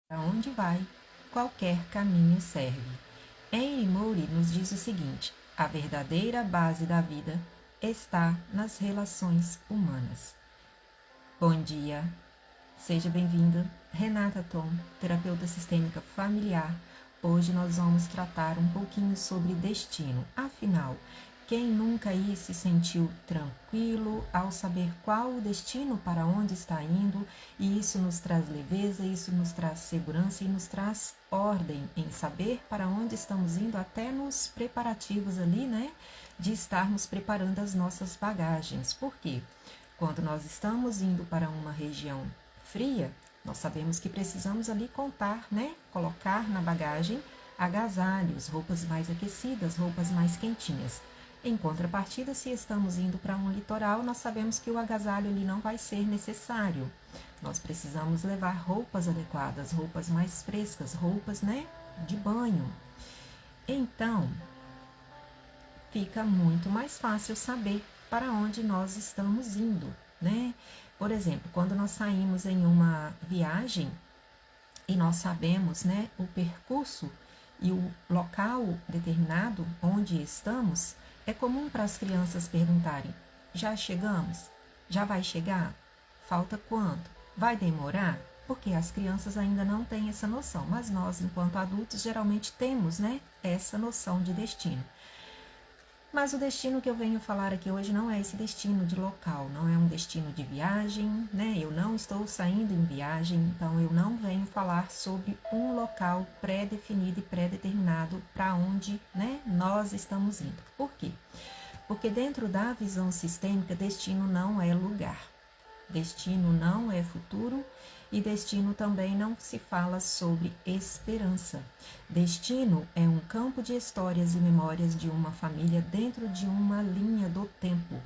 Para onde vai, qualquer caminho serve. Henry Moore nos diz o seguinte: a verdadeira base da vida está nas relações humanas. Bom dia, seja bem-vinda, Renata Tom, terapeuta sistêmica familiar. Hoje nós vamos tratar um pouquinho sobre destino. Afinal, quem nunca aí se sentiu tranquilo ao saber qual o destino para onde está indo, e isso nos traz leveza, isso nos traz segurança e nos traz ordem em saber para onde estamos indo, até nos preparativos ali, né, de estarmos preparando as nossas bagagens. Por quê? Quando nós estamos indo para uma região fria, nós sabemos que precisamos ali contar, né, colocar na bagagem agasalhos, roupas mais aquecidas, roupas mais quentinhas. Em contrapartida, se estamos indo para um litoral, nós sabemos que o agasalho ali não vai ser necessário. Nós precisamos levar roupas adequadas, roupas mais frescas, roupas, né, de banho. Então, fica muito mais fácil saber para onde nós estamos indo, né? Por exemplo, quando nós saímos em uma viagem e nós sabemos, né, o percurso e o local determinado onde estamos, é comum para as crianças perguntarem: já chegamos? Já vai chegar? Falta quanto? Vai demorar? Porque as crianças ainda não têm essa noção, mas nós, enquanto adultos, geralmente temos, né, essa noção de destino. Mas o destino que eu venho falar aqui hoje não é esse destino de local, não é um destino de viagem, né? Eu não estou saindo em viagem, então eu não venho falar sobre um local pré-definido e pré-determinado para onde, né, nós estamos indo. Por quê? Porque dentro da visão sistêmica, destino não é lugar. Destino não é futuro e destino também não se fala sobre esperança. Destino é um campo de histórias e memórias de uma família dentro de uma linha do tempo.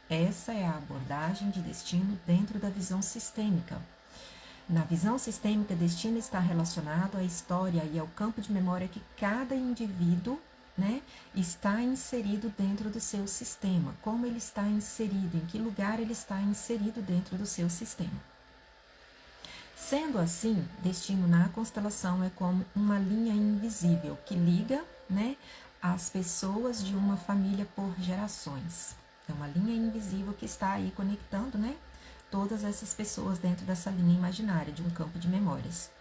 Essa é a abordagem de destino dentro da visão sistêmica. Na visão sistêmica, destino está relacionado à história e ao campo de memória que cada indivíduo, né, está inserido dentro do seu sistema. Como ele está inserido, em que lugar ele está inserido dentro do seu sistema. Sendo assim, destino na constelação é como uma linha invisível que liga, né, as pessoas de uma família por gerações. É uma linha invisível que está aí conectando, né, todas essas pessoas dentro dessa linha imaginária de um campo de memórias.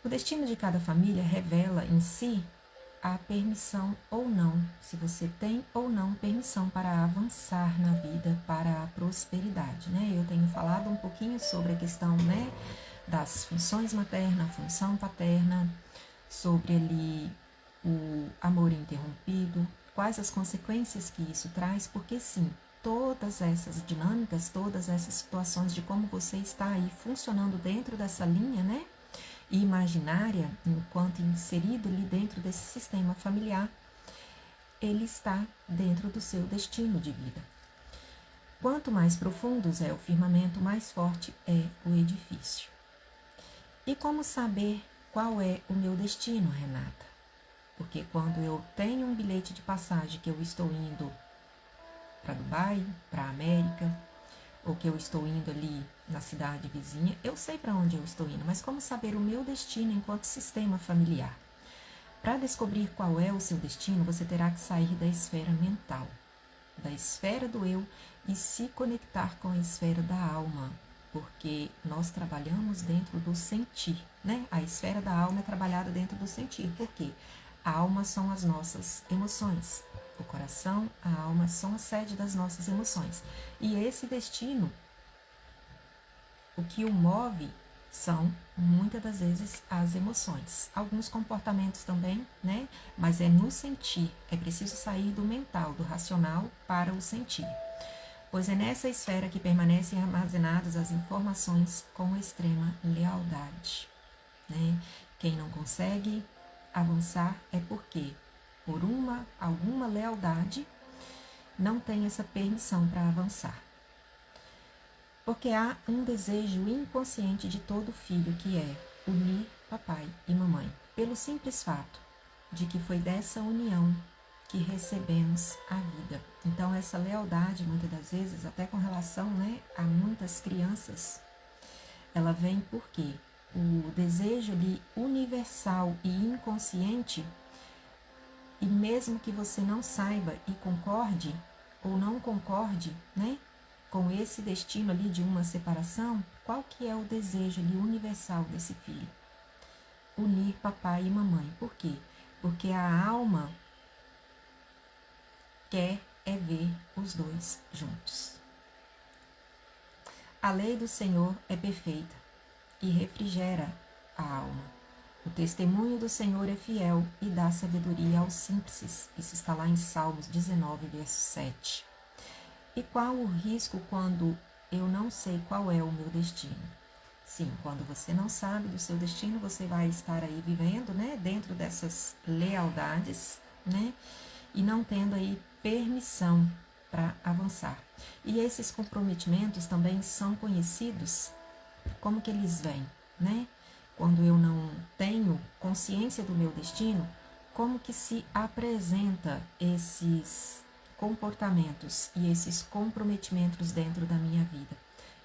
O destino de cada família revela em si a permissão ou não, se você tem ou não permissão para avançar na vida, para a prosperidade, né? Eu tenho falado um pouquinho sobre a questão, né, das funções materna, função paterna, sobre ali o amor interrompido, quais as consequências que isso traz, porque sim, todas essas dinâmicas, todas essas situações de como você está aí funcionando dentro dessa linha, né, imaginária, enquanto inserido ali dentro desse sistema familiar, ele está dentro do seu destino de vida. Quanto mais profundos é o firmamento, mais forte é o edifício. E como saber qual é o meu destino, Renata? Porque quando eu tenho um bilhete de passagem que eu estou indo para Dubai, para a América, ou que eu estou indo ali na cidade vizinha, eu sei para onde eu estou indo, mas como saber o meu destino enquanto sistema familiar? Para descobrir qual é o seu destino, você terá que sair da esfera mental, da esfera do eu e se conectar com a esfera da alma, porque nós trabalhamos dentro do sentir, né? A esfera da alma é trabalhada dentro do sentir, porque a alma são as nossas emoções, o coração, a alma são a sede das nossas emoções. E esse destino, o que o move são, muitas das vezes, as emoções. Alguns comportamentos também, né? Mas é no sentir, é preciso sair do mental, do racional para o sentir. Pois é nessa esfera que permanecem armazenadas as informações com extrema lealdade, né? Quem não consegue avançar é porque, por alguma lealdade, não tem essa permissão para avançar. Porque há um desejo inconsciente de todo filho que é unir papai e mamãe, pelo simples fato de que foi dessa união que recebemos a vida. Então essa lealdade, muitas das vezes, até com relação, né, a muitas crianças, ela vem por quê? o desejo ali universal e inconsciente, e mesmo que você não saiba e concorde ou não concorde, né, com esse destino ali de uma separação, qual que é o desejo ali universal desse filho? Unir papai e mamãe. Por quê? Porque a alma quer ver os dois juntos. A lei do Senhor é perfeita e refrigera a alma. O testemunho do Senhor é fiel e dá sabedoria aos simples. Isso está lá em Salmos 19, verso 7. E qual o risco quando eu não sei qual é o meu destino? Sim, quando você não sabe do seu destino, você vai estar aí vivendo, né, dentro dessas lealdades, né, e não tendo aí permissão para avançar. E esses comprometimentos também são conhecidos, como que eles vêm, né? Quando eu não tenho consciência do meu destino, como que se apresenta esses comportamentos e esses comprometimentos dentro da minha vida?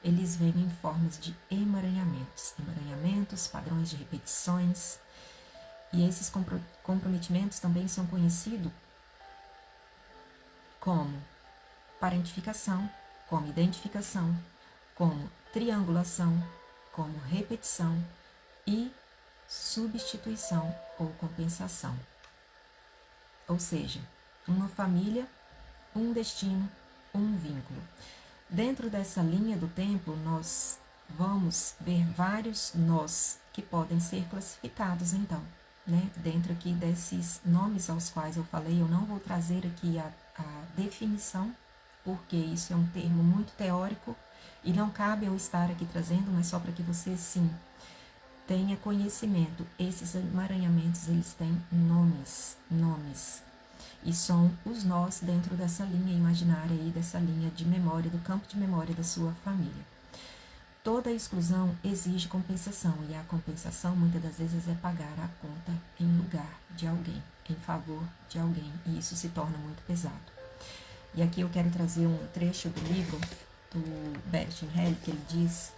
Eles vêm em formas de emaranhamentos, padrões de repetições, e esses comprometimentos também são conhecidos como parentificação, como identificação, como triangulação, como repetição e substituição ou compensação. Ou seja, uma família, um destino, um vínculo. Dentro dessa linha do tempo, nós vamos ver vários nós que podem ser classificados, então, né? Dentro aqui desses nomes aos quais eu falei, eu não vou trazer aqui a definição, porque isso é um termo muito teórico e não cabe eu estar aqui trazendo, mas só para que você, sim, tenha conhecimento. Esses emaranhamentos, eles têm nomes. E são os nós dentro dessa linha imaginária aí, dessa linha de memória, do campo de memória da sua família. Toda exclusão exige compensação, e a compensação muitas das vezes é pagar a conta em lugar de alguém, em favor de alguém, e isso se torna muito pesado. E aqui eu quero trazer um trecho do livro do Bertin Helly, que ele diz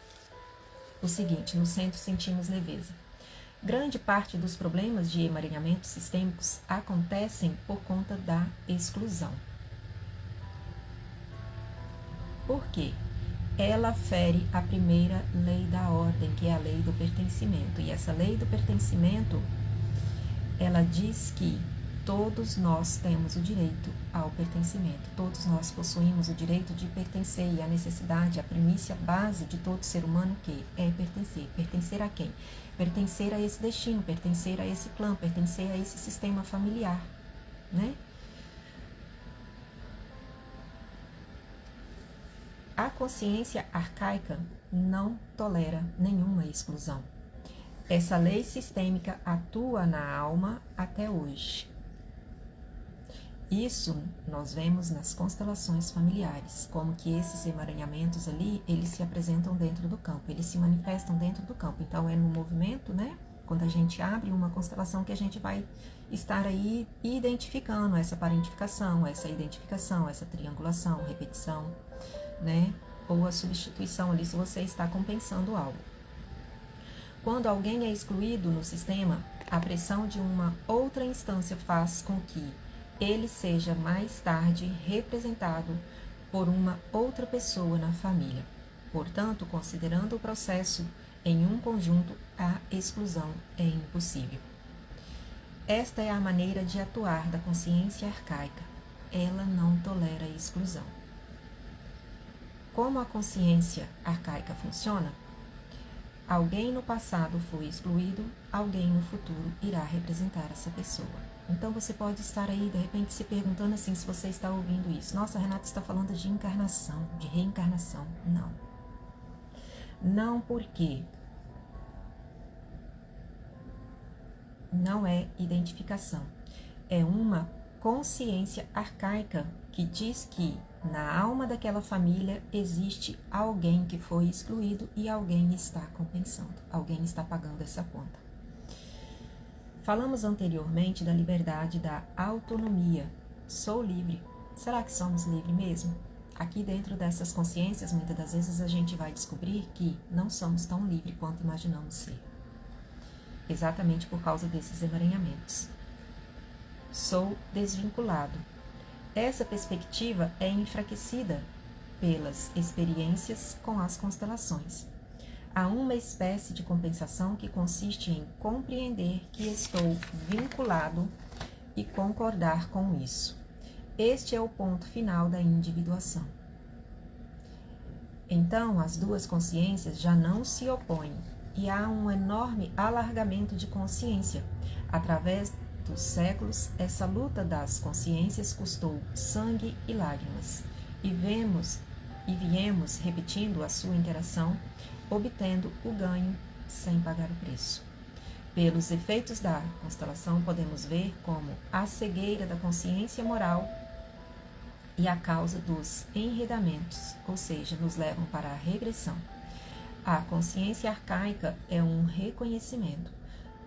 o seguinte: no centro sentimos leveza. Grande parte dos problemas de emaranhamentos sistêmicos acontecem por conta da exclusão. Por quê? Ela fere a primeira lei da ordem, que é a lei do pertencimento. E essa lei do pertencimento, ela diz que todos nós temos o direito ao pertencimento. Todos nós possuímos o direito de pertencer, e a necessidade, a primícia base de todo ser humano que é pertencer. Pertencer a quem? Pertencer a esse destino, pertencer a esse clã, pertencer a esse sistema familiar, né? A consciência arcaica não tolera nenhuma exclusão. Essa lei sistêmica atua na alma até hoje. Isso nós vemos nas constelações familiares, como que esses emaranhamentos ali, eles se apresentam dentro do campo, eles se manifestam dentro do campo. Então é no movimento, né? Quando a gente abre uma constelação, que a gente vai estar aí identificando essa parentificação, essa identificação, essa triangulação, repetição, né? Ou a substituição ali, se você está compensando algo. Quando alguém é excluído no sistema, a pressão de uma outra instância faz com que ele seja mais tarde representado por uma outra pessoa na família. Portanto, considerando o processo em um conjunto, a exclusão é impossível. Esta é a maneira de atuar da consciência arcaica. Ela não tolera a exclusão. Como a consciência arcaica funciona? Alguém no passado foi excluído, alguém no futuro irá representar essa pessoa. Então você pode estar aí, de repente, se perguntando assim, se você está ouvindo isso. Nossa, a Renata está falando de encarnação, de reencarnação. Não. Não, porque não é identificação. É uma consciência arcaica que diz que na alma daquela família existe alguém que foi excluído e alguém está compensando, alguém está pagando essa conta. Falamos anteriormente da liberdade, da autonomia. Sou livre. Será que somos livres mesmo? Aqui dentro dessas consciências, muitas das vezes a gente vai descobrir que não somos tão livres quanto imaginamos ser. exatamente por causa desses emaranhamentos. Sou desvinculado. Essa perspectiva é enfraquecida pelas experiências com as constelações. Há uma espécie de compensação que consiste em compreender que estou vinculado e concordar com isso. Este é o ponto final da individuação. Então, as duas consciências já não se opõem e há um enorme alargamento de consciência. Através dos séculos, essa luta das consciências custou sangue e lágrimas, e viemos repetindo a sua interação, obtendo o ganho sem pagar o preço. Pelos efeitos da constelação, podemos ver como a cegueira da consciência moral e a causa dos enredamentos, ou seja, nos levam para a regressão. A consciência arcaica é um reconhecimento,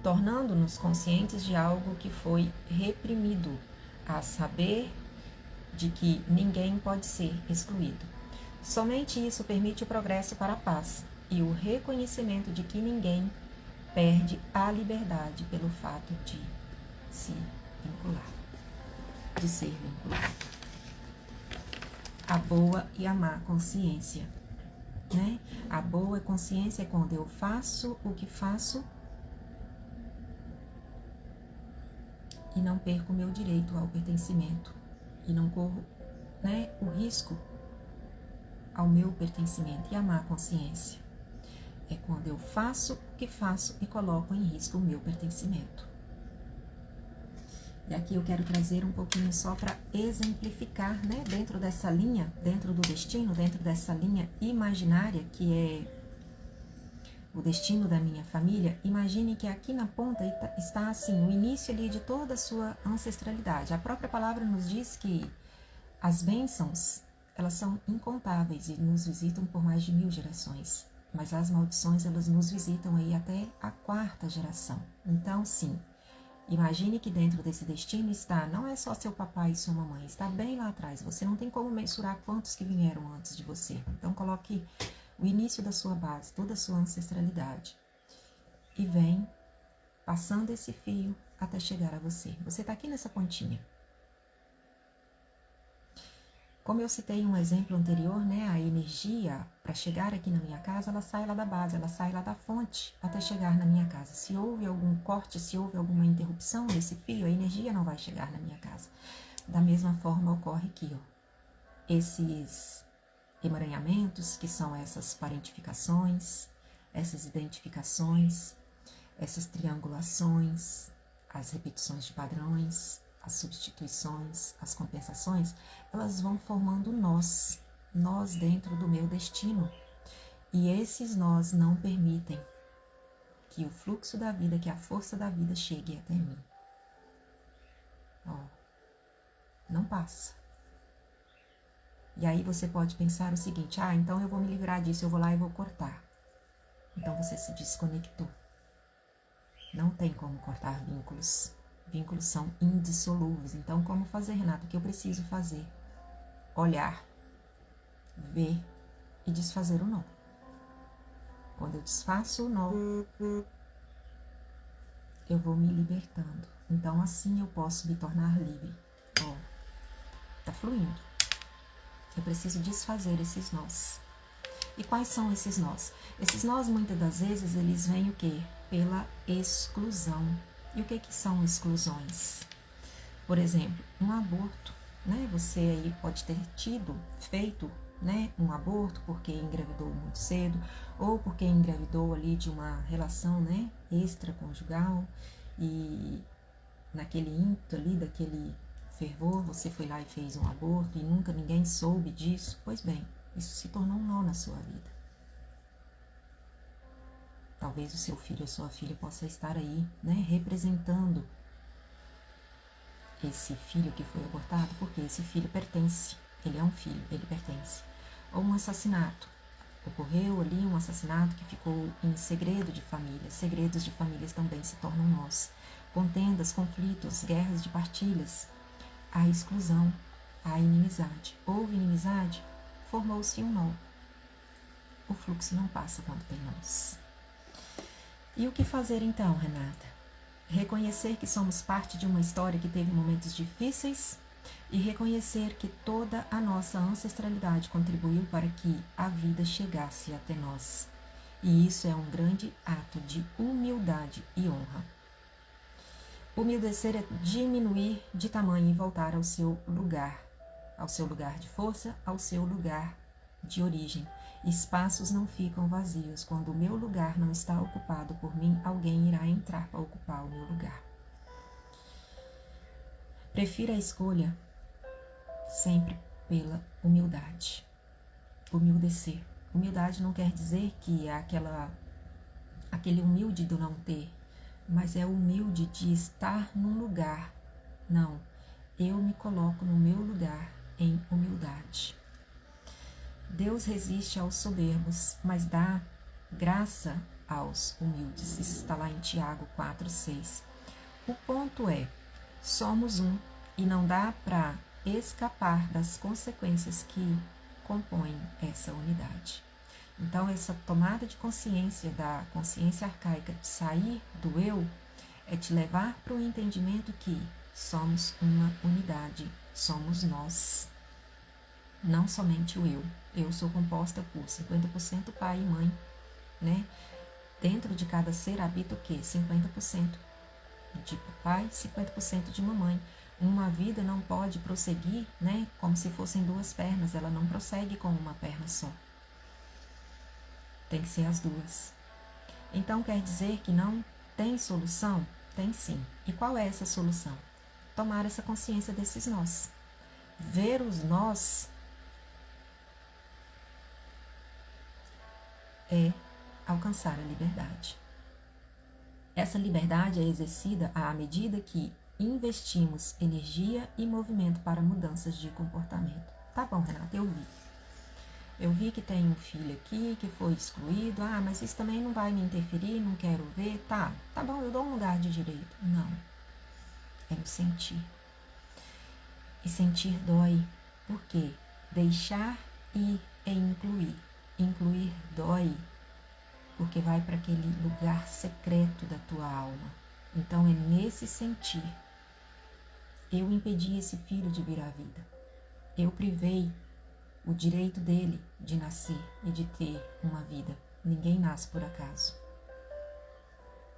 tornando-nos conscientes de algo que foi reprimido, a saber de que ninguém pode ser excluído. Somente isso permite o progresso para a paz e o reconhecimento de que ninguém perde a liberdade pelo fato de se vincular, de ser vinculado. A boa e a má consciência, né? A boa consciência é quando eu faço o que faço e não perco o meu direito ao pertencimento e não corro, né, o risco ao meu pertencimento. E a má consciência é quando eu faço o que faço e coloco em risco o meu pertencimento. E aqui eu quero trazer um pouquinho só para exemplificar, né, dentro dessa linha, dentro do destino, dentro dessa linha imaginária que é o destino da minha família. Imagine que aqui na ponta está assim, o início ali de toda a sua ancestralidade. A própria palavra nos diz que as bênçãos, elas são incontáveis e nos visitam por mais de 1000 gerações. Mas as maldições, elas nos visitam aí até a 4ª geração. Então, sim, imagine que dentro desse destino está, não é só seu papai e sua mamãe, está bem lá atrás. Você não tem como mensurar quantos que vieram antes de você. Então, coloque o início da sua base, toda a sua ancestralidade. E vem passando esse fio até chegar a você. Você está aqui nessa pontinha. Como eu citei um exemplo anterior, né, a energia para chegar aqui na minha casa, ela sai lá da base, ela sai lá da fonte até chegar na minha casa. Se houve algum corte, se houve alguma interrupção desse fio, a energia não vai chegar na minha casa. Da mesma forma ocorre aqui, ó. Esses emaranhamentos, que são essas parentificações, essas identificações, essas triangulações, as repetições de padrões, as substituições, as compensações, elas vão formando nós dentro do meu destino. E esses nós não permitem que o fluxo da vida, que a força da vida chegue até mim. Ó, não passa. E aí você pode pensar o seguinte, então eu vou me livrar disso, eu vou lá e vou cortar. Então você se desconectou. Não tem como cortar vínculos. Vínculos são indissolúveis. Então, como fazer, Renato? O que eu preciso fazer? Olhar, ver e desfazer o nó. Quando eu desfaço o nó, eu vou me libertando. Então, assim eu posso me tornar livre. Ó, tá fluindo. Eu preciso desfazer esses nós. E quais são esses nós? Esses nós, muitas das vezes, eles vêm o quê? Pela exclusão. E o que são exclusões? Por exemplo, um aborto, né? Você aí pode ter feito, né, um aborto porque engravidou muito cedo, ou porque engravidou ali de uma relação, né, extraconjugal, e naquele ímpeto ali, daquele fervor, você foi lá e fez um aborto e nunca ninguém soube disso. Pois bem, isso se tornou um nó na sua vida. Talvez o seu filho ou sua filha possa estar aí, né, representando esse filho que foi abortado, porque esse filho pertence, ele é um filho, ele pertence. Ou um assassinato. Ocorreu ali um assassinato que ficou em segredo de família. Segredos de famílias também se tornam nós. Contendas, conflitos, guerras de partilhas. A exclusão, a inimizade. Houve inimizade, formou-se um nó. O fluxo não passa quando tem nós. E o que fazer então, Renata? Reconhecer que somos parte de uma história que teve momentos difíceis e reconhecer que toda a nossa ancestralidade contribuiu para que a vida chegasse até nós. E isso é um grande ato de humildade e honra. Humildecer é diminuir de tamanho e voltar ao seu lugar de força, ao seu lugar de origem. Espaços não ficam vazios. Quando o meu lugar não está ocupado por mim, alguém irá entrar para ocupar o meu lugar. Prefira a escolha sempre pela humildade. Humildecer. Humildade não quer dizer que é aquele humilde do não ter, mas é humilde de estar num lugar. Não, eu me coloco no meu lugar em humildade. Deus resiste aos soberbos, mas dá graça aos humildes. Isso está lá em Tiago 4,6. O ponto é, somos um e não dá para escapar das consequências que compõem essa unidade. Então, essa tomada de consciência da consciência arcaica, de sair do eu, é te levar para o entendimento que somos uma unidade, somos nós, não somente o eu. Eu sou composta por 50% pai e mãe, né? Dentro de cada ser habita o quê? 50% de papai, 50% de mamãe. Uma vida não pode prosseguir, né? Como se fossem duas pernas, ela não prossegue com uma perna só. Tem que ser as duas. Então quer dizer que não tem solução? Tem sim. E qual é essa solução? Tomar essa consciência desses nós. Ver os nós é alcançar a liberdade. Essa liberdade é exercida à medida que investimos energia e movimento para mudanças de comportamento. Tá bom, Renata, eu vi que tem um filho aqui que foi excluído. Ah, mas isso também não vai me interferir, não quero ver. Tá bom, eu dou um lugar de direito. Não, é no sentir. E sentir dói. Por quê? Deixar ir é incluir. Incluir dói porque vai para aquele lugar secreto da tua alma. Então é nesse sentir. Eu impedi esse filho de vir à vida. Eu privei o direito dele de nascer e de ter uma vida. Ninguém nasce por acaso.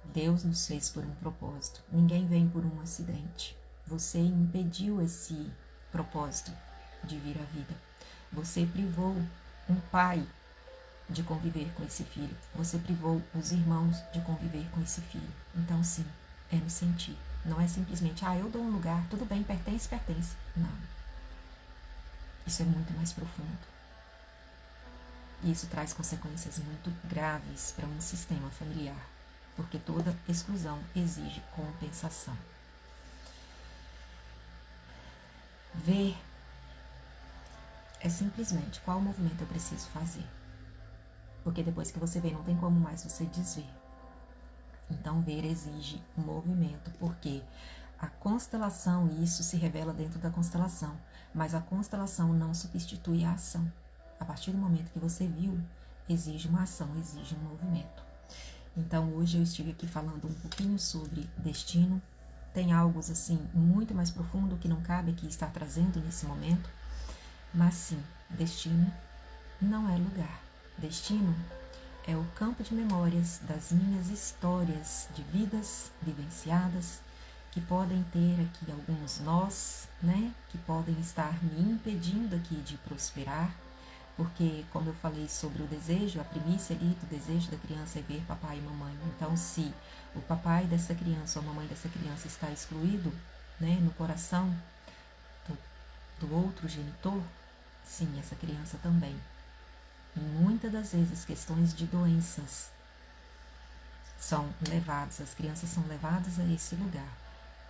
Deus nos fez por um propósito. Ninguém vem por um acidente. Você impediu esse propósito de vir à vida. Você privou um pai de conviver com esse filho. Você privou os irmãos de conviver com esse filho. Então, sim, é no sentir. Não é simplesmente, eu dou um lugar, tudo bem, pertence. Não. Isso é muito mais profundo. E isso traz consequências muito graves para um sistema familiar, porque toda exclusão exige compensação. Ver é simplesmente qual movimento eu preciso fazer. Porque depois que você vê, não tem como mais você desver. Então, ver exige movimento, porque a constelação, e isso se revela dentro da constelação, mas a constelação não substitui a ação. A partir do momento que você viu, exige uma ação, exige um movimento. Então, hoje eu estive aqui falando um pouquinho sobre destino. Tem algo assim muito mais profundo que não cabe aqui estar trazendo nesse momento. Mas sim, destino não é lugar. Destino é o campo de memórias das minhas histórias de vidas vivenciadas, que podem ter aqui alguns nós, né? Que podem estar me impedindo aqui de prosperar, porque, como eu falei sobre o desejo, a primícia ali do desejo da criança é ver papai e mamãe. Então, se o papai dessa criança ou a mamãe dessa criança está excluído, né, no coração do outro genitor, sim, essa criança também. E muitas das vezes questões de doenças são levadas, as crianças são levadas a esse lugar.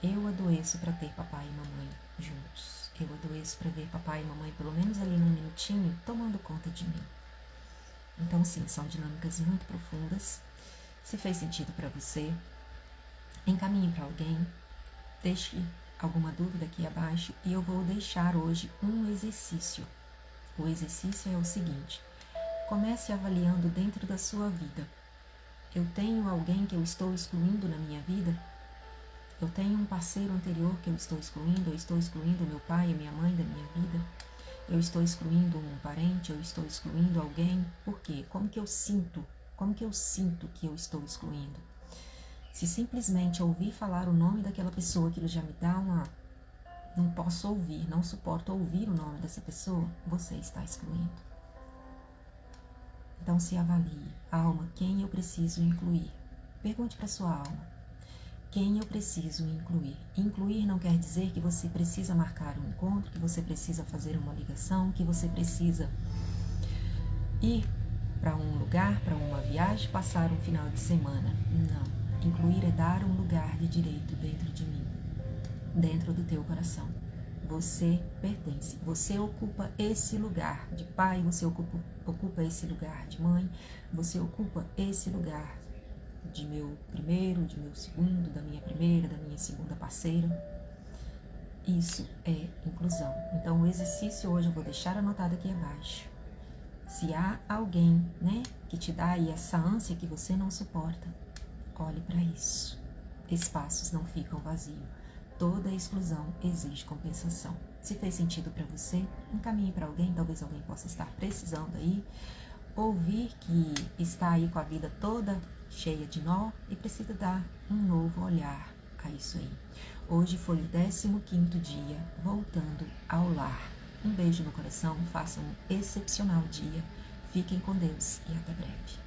Eu adoeço para ter papai e mamãe juntos. Eu adoeço para ver papai e mamãe, pelo menos ali num minutinho, tomando conta de mim. Então, sim, são dinâmicas muito profundas. Se fez sentido para você, encaminhe para alguém, deixe alguma dúvida aqui abaixo e eu vou deixar hoje um exercício. O exercício é o seguinte: comece avaliando dentro da sua vida Eu tenho alguém que eu estou excluindo na minha vida? Eu tenho um parceiro anterior que eu estou excluindo? Eu estou excluindo meu pai e minha mãe da minha vida? Eu estou excluindo um parente? Eu estou excluindo alguém? Por quê? Como que eu sinto? Como que eu sinto que eu estou excluindo? Se simplesmente ouvir falar o nome daquela pessoa, aquilo já me dá uma... Não posso ouvir, não suporto ouvir o nome dessa pessoa, você está excluindo. Então se avalie. Alma, quem eu preciso incluir? Pergunte para sua alma. Quem eu preciso incluir? Incluir não quer dizer que você precisa marcar um encontro, que você precisa fazer uma ligação, que você precisa ir para um lugar, para uma viagem, passar um final de semana. Não. Incluir é dar um lugar de direito dentro de mim, dentro do teu coração. Você pertence, você ocupa esse lugar de pai, você ocupa esse lugar de mãe, você ocupa esse lugar de meu primeiro, de meu segundo, da minha primeira, da minha segunda parceira. Isso é inclusão. Então o exercício hoje eu vou deixar anotado aqui abaixo. Se há alguém, que te dá aí essa ânsia que você não suporta, olhe para isso. Espaços não ficam vazios. Toda exclusão exige compensação. Se fez sentido para você, encaminhe para alguém, talvez alguém possa estar precisando aí, ouvir que está aí com a vida toda cheia de nó e precisa dar um novo olhar a isso aí. Hoje foi o 15º dia voltando ao lar. Um beijo no coração, façam um excepcional dia, fiquem com Deus e até breve.